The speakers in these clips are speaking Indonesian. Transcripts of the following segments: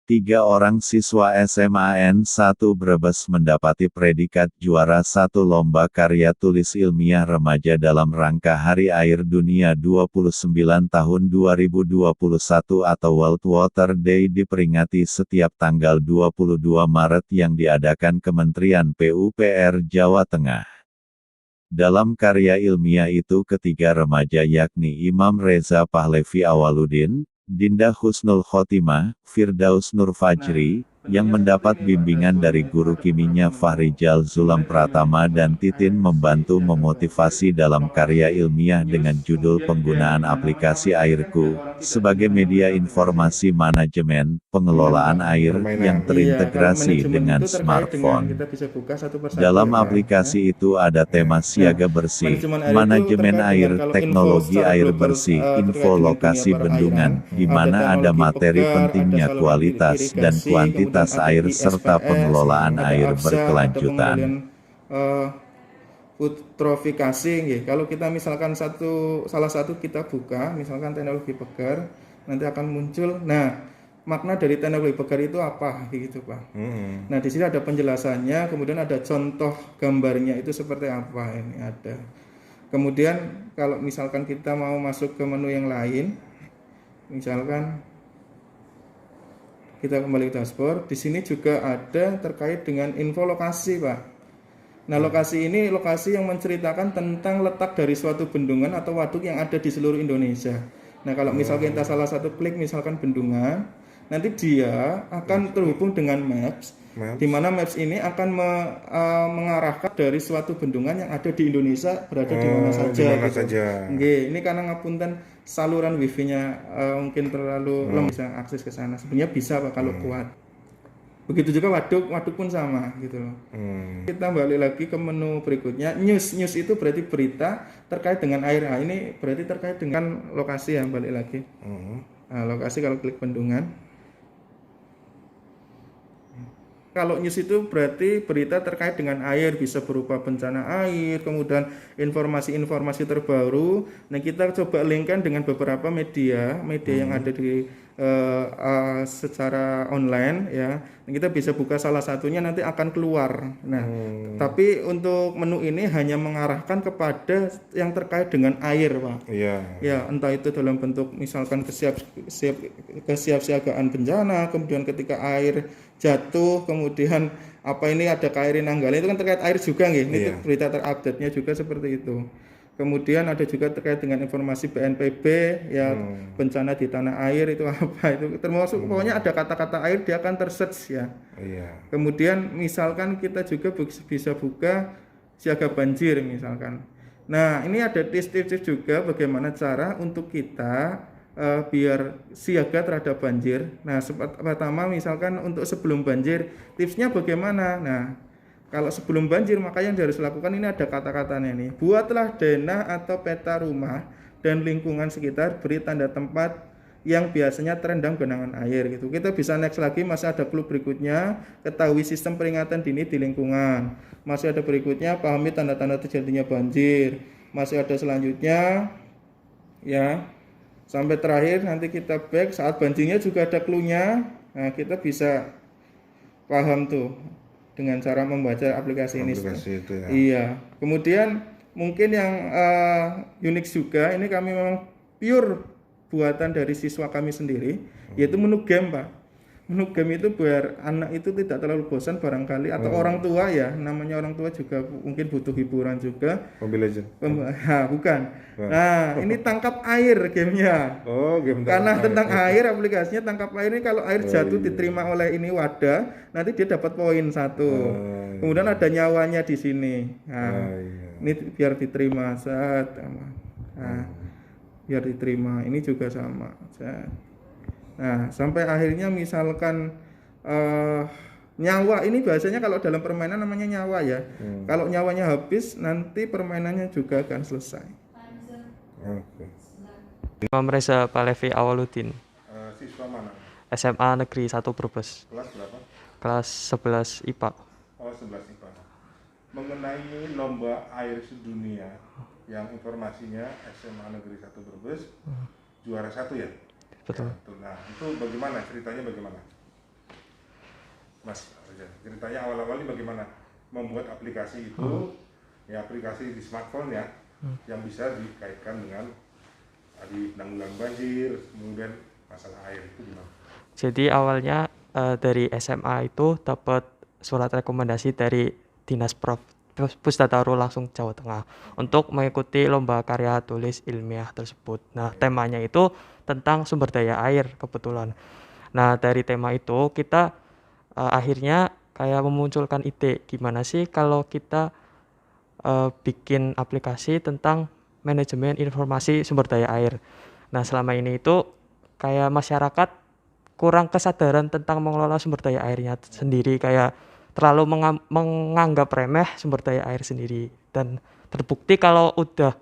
3 orang siswa SMAN 1 Brebes mendapati predikat juara 1 Lomba Karya Tulis Ilmiah Remaja dalam rangka Hari Air Dunia 29 tahun 2021 atau World Water Day diperingati setiap tanggal 22 Maret yang diadakan Kementerian PUPR Jawa Tengah. Dalam karya ilmiah itu ketiga remaja yakni Imam Reza Pahlavi Awaludin, Dinda Husnul Khotimah, Firdaus Nur Fajri, yang mendapat bimbingan dari guru kiminya Fahrijal Zulam Pratama dan Titin membantu memotivasi dalam karya ilmiah dengan judul Penggunaan Aplikasi Airku, sebagai media informasi manajemen, pengelolaan air, yang terintegrasi dengan smartphone. Dalam aplikasi itu ada tema siaga bersih, manajemen air, teknologi air bersih, info lokasi bendungan, di mana ada materi pentingnya kualitas dan kuantitas air serta pengelolaan air berkelanjutan. Eutrofikasi, kalau kita misalkan salah satu kita buka, misalkan teknologi pegar, nanti akan muncul. Nah, makna dari teknologi pegar itu apa, gitu Pak? Nah, di sini ada penjelasannya, kemudian ada contoh gambarnya itu seperti apa, ini ada. Kemudian kalau misalkan kita mau masuk ke menu yang lain, misalkan kita kembali ke dashboard, di sini juga ada terkait dengan info lokasi, Pak. Nah, lokasi ini lokasi yang menceritakan tentang letak dari suatu bendungan atau waduk yang ada di seluruh Indonesia. Nah, kalau misalkan kita salah satu klik misalkan bendungan, nanti dia akan terhubung dengan Maps. Di mana Maps ini akan mengarahkan dari suatu bendungan yang ada di Indonesia berada di mana saja. Ini karena ngapunten saluran wifi-nya mungkin terlalu lemah bisa akses ke sana. Sebenarnya bisa Pak kalau kuat. Begitu juga waduk pun sama gitu loh. Kita balik lagi ke menu berikutnya. News itu berarti berita terkait dengan air. Nah, ini berarti terkait dengan lokasi ya, balik lagi. Nah, lokasi kalau klik bendungan. Kalau news itu berarti berita terkait dengan air, bisa berupa bencana air, kemudian informasi-informasi terbaru. Nah, kita coba linkkan dengan beberapa media yang ada di secara online ya. Nah, kita bisa buka salah satunya nanti akan keluar. Nah, tapi untuk menu ini hanya mengarahkan kepada yang terkait dengan air, Pak. Ya, entah itu dalam bentuk misalkan kesiapsiagaan bencana, kemudian ketika air jatuh, kemudian apa ini ada KRI Nanggala itu kan terkait air juga nggih. Ini berita terupdate-nya juga seperti itu. Kemudian ada juga terkait dengan informasi BNPB ya, bencana di tanah air itu apa itu termasuk pokoknya ada kata-kata air dia akan tersearch ya. Kemudian misalkan kita juga bisa buka siaga banjir misalkan. Nah, ini ada tips-tips juga bagaimana cara untuk kita biar siaga terhadap banjir. Nah, pertama misalkan untuk sebelum banjir, tipsnya bagaimana? Nah, kalau sebelum banjir maka yang harus dilakukan ini ada kata-katanya nih. Buatlah denah atau peta rumah dan lingkungan sekitar, beri tanda tempat yang biasanya terendam genangan air gitu. Kita bisa next lagi, masih ada clue berikutnya, ketahui sistem peringatan dini di lingkungan. Masih ada berikutnya, pahami tanda-tanda terjadinya banjir. Masih ada selanjutnya ya. Sampai terakhir nanti kita back saat banjirnya juga ada clue-nya. Nah, kita bisa paham tuh dengan cara membaca aplikasi ini. Itu ya. Iya. Kemudian mungkin yang unik juga, ini kami memang pure buatan dari siswa kami sendiri, yaitu menu game, Pak. Menu game itu biar anak itu tidak terlalu bosan barangkali, atau orang tua ya, namanya orang tua juga mungkin butuh hiburan juga. Mobile Legend. Bukan. Nah, ini tangkap air gamenya. Game karena tentang air, aplikasinya tangkap air ini kalau air jatuh diterima oleh ini wadah, nanti dia dapat poin 1. Kemudian ada nyawanya di sini. Nah, ini biar diterima saat. Nah, biar diterima. Ini juga sama. Nah, sampai akhirnya misalkan nyawa ini biasanya kalau dalam permainan namanya nyawa ya. Kalau nyawanya habis, nanti permainannya juga akan selesai. Imam Reza Pahlavi Awaludin. Siswa mana? SMA Negeri 1 Brebes. Kelas berapa? Kelas 11 IPA. Oh, 11 IPA. Mengenai lomba air sedunia yang informasinya SMA Negeri 1 Brebes juara 1 ya? Betul. Ya, nah, itu bagaimana ceritanya bagaimana? Mas Reza, ceritanya awal-awal ini bagaimana membuat aplikasi itu, ya aplikasi di smartphone ya, yang bisa dikaitkan dengan tadi penanggulangan banjir, kemudian masalah air itu gimana? Jadi awalnya dari SMA itu dapat surat rekomendasi dari Dinas Pustataru langsung Jawa Tengah untuk mengikuti lomba karya tulis ilmiah tersebut. Nah, temanya itu tentang sumber daya air kebetulan. Nah, dari tema itu kita akhirnya kayak memunculkan ide gimana sih kalau kita bikin aplikasi tentang manajemen informasi sumber daya air. Nah, selama ini itu kayak masyarakat kurang kesadaran tentang mengelola sumber daya airnya sendiri, kayak terlalu menganggap remeh sumber daya air sendiri. Dan terbukti kalau udah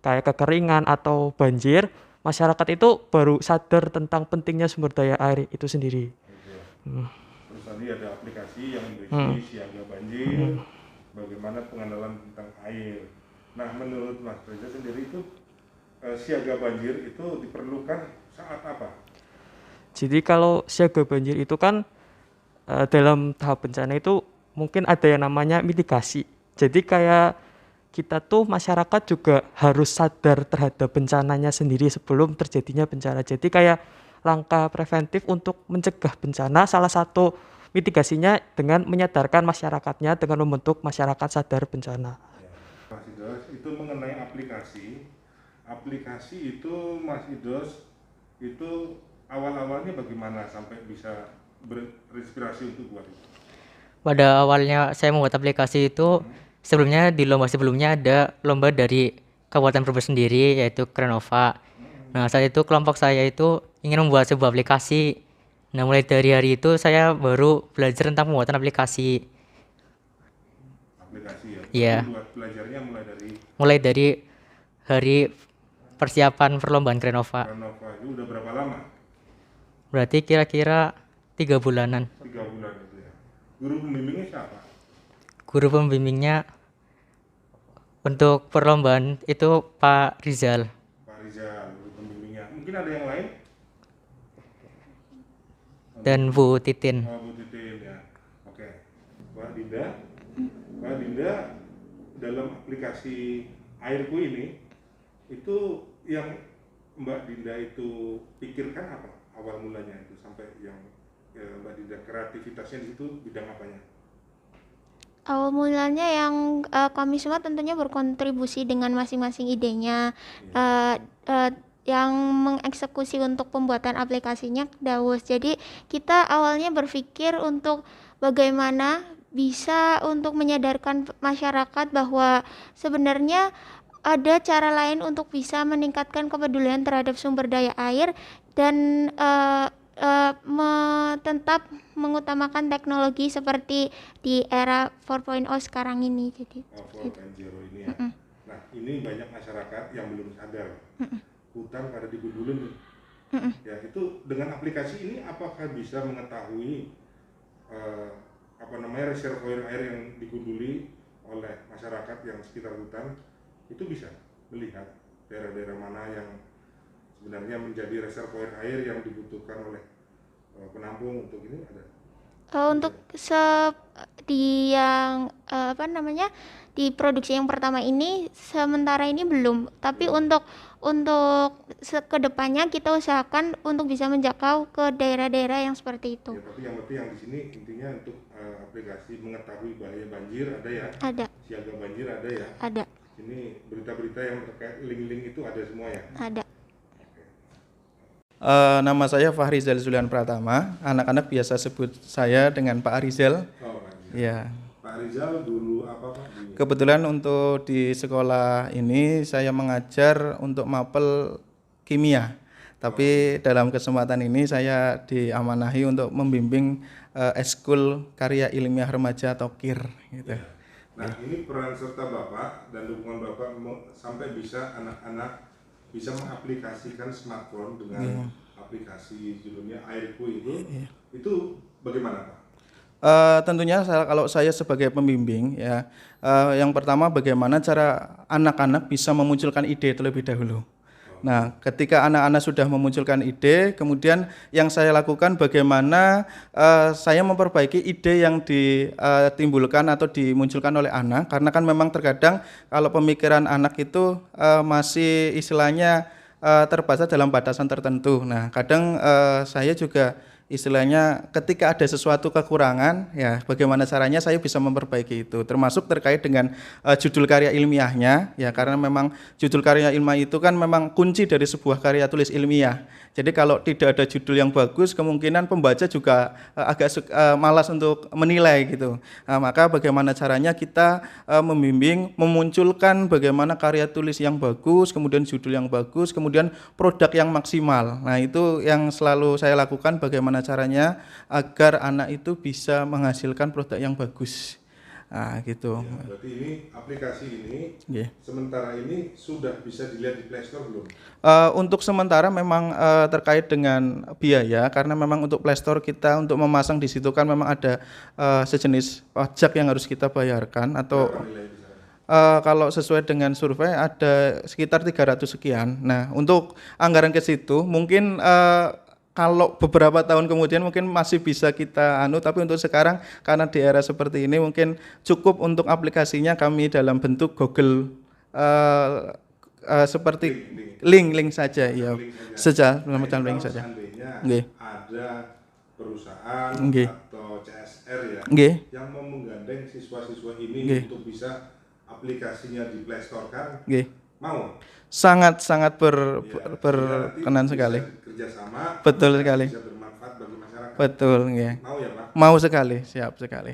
kayak kekeringan atau banjir, masyarakat itu baru sadar tentang pentingnya sumber daya air itu sendiri. Terus tadi ada aplikasi yang berisi siaga banjir, bagaimana pengenalan tentang air. Nah, menurut Mas Reza sendiri itu siaga banjir itu diperlukan saat apa? Jadi kalau siaga banjir itu kan dalam tahap bencana itu mungkin ada yang namanya mitigasi. Jadi kayak kita tuh masyarakat juga harus sadar terhadap bencananya sendiri sebelum terjadinya bencana. Jadi kayak langkah preventif untuk mencegah bencana, salah satu mitigasinya dengan menyadarkan masyarakatnya dengan membentuk masyarakat sadar bencana. Ya, Mas Idos, itu mengenai aplikasi itu Mas Idos itu awal-awalnya bagaimana sampai bisa berinspirasi untuk buat itu? Pada awalnya saya membuat aplikasi itu sebelumnya di lomba sebelumnya ada lomba dari Kabupaten Brebes sendiri yaitu Krenova. Nah, saat itu kelompok saya itu ingin membuat sebuah aplikasi. Nah, mulai dari hari itu saya baru belajar tentang pembuatan aplikasi. Aplikasi ya? Iya. Buat belajarnya Mulai dari hari persiapan perlombaan Krenova. Krenova itu udah berapa lama? Berarti kira-kira 3 bulanan. 3 bulan itu ya. Guru pembimbingnya siapa? Guru pembimbingnya untuk perlombaan itu Pak Rizal. Pak Rizal, guru pembimbingnya. Mungkin ada yang lain? Dan Bu Titin. Oh, Bu Titin ya. Oke. Mbak Dinda dalam aplikasi Airku ini itu yang Mbak Dinda itu pikirkan apa awal mulanya itu sampai yang Mbak Dinda kreativitasnya di situ bidang apanya? Awal mulanya yang kami semua tentunya berkontribusi dengan masing-masing idenya. Yang mengeksekusi untuk pembuatan aplikasinya Dawus. Jadi kita awalnya berpikir untuk bagaimana bisa untuk menyadarkan masyarakat bahwa sebenarnya ada cara lain untuk bisa meningkatkan kepedulian terhadap sumber daya air dan tetap mengutamakan teknologi seperti di era 4.0 sekarang ini. Jadi 4.0 ini ya. Nah, ini banyak masyarakat yang belum sadar. Hutan pada digundulin. Ya, itu dengan aplikasi ini apakah bisa mengetahui reservoir air yang digunduli oleh masyarakat yang sekitar hutan, itu bisa melihat daerah-daerah mana yang sebenarnya menjadi reservoir air yang dibutuhkan oleh penampung untuk ini ada? Untuk di produksi yang pertama ini sementara ini belum, tapi untuk kedepannya kita usahakan untuk bisa menjangkau ke daerah-daerah yang seperti itu. Ya, tapi yang penting yang di sini intinya untuk aplikasi mengetahui bahaya banjir ada ya? Ada. Siaga banjir ada ya? Ada. Ini berita-berita yang terkait link-link itu ada semua ya? Ada. Nama saya Fahrizal Zulian Pratama. Anak-anak biasa sebut saya dengan Pak Arizal. Oh, Pak Rizal. Ya. Pak Rizal dulu apa Pak? Kebetulan untuk di sekolah ini saya mengajar untuk mapel kimia. Tapi dalam kesempatan ini saya diamanahi untuk membimbing eskul karya ilmiah remaja atau KIR gitu. Ya. Nah, ini peran serta Bapak dan dukungan Bapak sampai bisa anak-anak bisa mengaplikasikan smartphone dengan aplikasi judulnya Airku itu bagaimana Pak? Tentunya kalau saya sebagai pembimbing ya, yang pertama bagaimana cara anak-anak bisa memunculkan ide terlebih dahulu. Nah, ketika anak-anak sudah memunculkan ide, kemudian yang saya lakukan bagaimana saya memperbaiki ide yang ditimbulkan atau dimunculkan oleh anak, karena kan memang terkadang kalau pemikiran anak itu masih istilahnya terbatas dalam batasan tertentu. Nah, kadang saya juga istilahnya ketika ada sesuatu kekurangan, ya bagaimana caranya saya bisa memperbaiki itu, termasuk terkait dengan judul karya ilmiahnya, ya karena memang judul karya ilmiah itu kan memang kunci dari sebuah karya tulis ilmiah. Jadi kalau tidak ada judul yang bagus, kemungkinan pembaca juga agak malas untuk menilai gitu. Nah, maka bagaimana caranya kita membimbing, memunculkan bagaimana karya tulis yang bagus, kemudian judul yang bagus, kemudian produk yang maksimal. Nah, itu yang selalu saya lakukan, bagaimana caranya agar anak itu bisa menghasilkan produk yang bagus. Nah, gitu. Ya, berarti ini aplikasi ini sementara ini sudah bisa dilihat di Play Store belum? Untuk sementara memang terkait dengan biaya, karena memang untuk Play Store kita untuk memasang di situ kan memang ada sejenis pajak yang harus kita bayarkan atau kalau sesuai dengan survei ada sekitar 300 sekian. Nah, untuk anggaran ke situ mungkin kalau beberapa tahun kemudian mungkin masih bisa kita tapi untuk sekarang karena di era seperti ini mungkin cukup untuk aplikasinya kami dalam bentuk Google seperti link saja, ya saja macam link saja. Ada perusahaan atau CSR yang mau menggandeng siswa-siswa ini untuk bisa aplikasinya di Play Store kan? Mau? Sangat berkenan sekali. Kerjasama, betul sekali. Bisa bermanfaat bagi masyarakat. Betul, Mau ya Pak? Mau sekali, siap sekali.